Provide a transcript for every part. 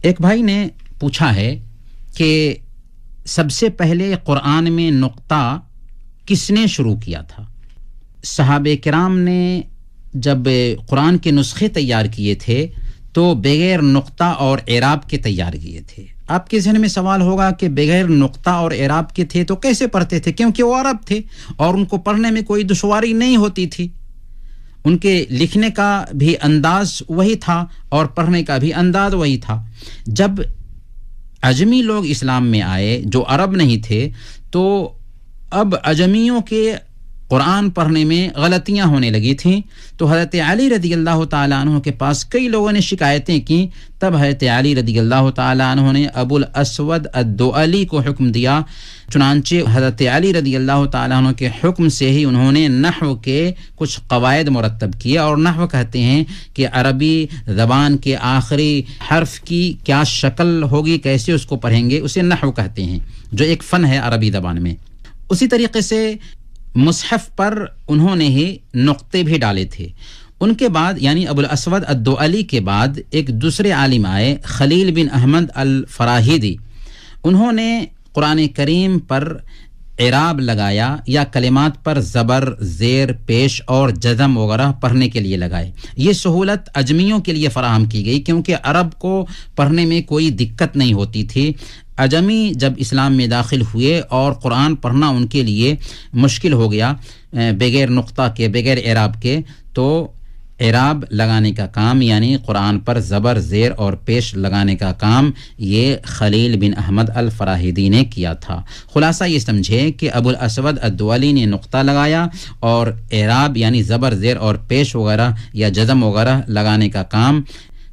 ایک بھائی نے پوچھا ہے کہ سب سے پہلے قرآن میں نقطہ کس نے شروع کیا تھا؟ صحابہ کرام نے جب قرآن کے نسخے تیار کیے تھے تو بغیر نقطہ اور اعراب کے تیار کیے تھے. آپ کے ذہن میں سوال ہوگا کہ بغیر نقطہ اور اعراب کے تھے تو کیسے پڑھتے تھے؟ کیونکہ وہ عرب تھے اور ان کو پڑھنے میں کوئی دشواری نہیں ہوتی تھی. ان کے لکھنے کا بھی انداز وہی تھا اور پڑھنے کا بھی انداز وہی تھا. جب عجمی لوگ اسلام میں آئے جو عرب نہیں تھے تو اب عجمیوں کے قرآن پڑھنے میں غلطیاں ہونے لگی تھیں. تو حضرت علی رضی اللہ تعالیٰ عنہ کے پاس کئی لوگوں نے شکایتیں کی. تب حضرت علی رضی اللہ تعالیٰ عنہ نے ابو الاسود الدؤلی کو حکم دیا. چنانچہ حضرت علی رضی اللہ تعالیٰ عنہ کے حکم سے ہی انہوں نے نحو کے کچھ قواعد مرتب کیے. اور نحو کہتے ہیں کہ عربی زبان کے آخری حرف کی کیا شکل ہوگی، کیسے اس کو پڑھیں گے، اسے نحو کہتے ہیں، جو ایک فن ہے عربی زبان میں. اسی طریقے سے مصحف پر انہوں نے ہی نقطے بھی ڈالے تھے. ان کے بعد یعنی ابو الاسود الدؤلی کے بعد ایک دوسرے عالم آئے، خلیل بن احمد الفراہیدی. انہوں نے قرآن کریم پر اعراب لگایا یا کلمات پر زبر، زیر، پیش اور جزم وغیرہ پڑھنے کے لیے لگائے. یہ سہولت اجمیوں کے لیے فراہم کی گئی کیونکہ عرب کو پڑھنے میں کوئی دقت نہیں ہوتی تھی. اجمی جب اسلام میں داخل ہوئے اور قرآن پڑھنا ان کے لیے مشکل ہو گیا بغیر نقطہ کے، بغیر اعراب کے، تو اعراب لگانے کا کام یعنی قرآن پر زبر، زیر اور پیش لگانے کا کام یہ خلیل بن احمد الفراہیدی نے کیا تھا. خلاصہ یہ سمجھے کہ ابو الاسود الدؤلی نے نقطہ لگایا اور اعراب یعنی زبر، زیر اور پیش وغیرہ یا جزم وغیرہ لگانے کا کام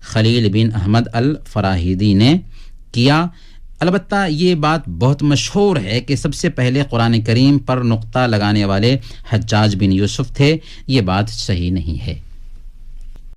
خلیل بن احمد الفراہیدی نے کیا. البتہ یہ بات بہت مشہور ہے کہ سب سے پہلے قرآن کریم پر نقطہ لگانے والے حجاج بن یوسف تھے. یہ بات صحیح نہیں ہے.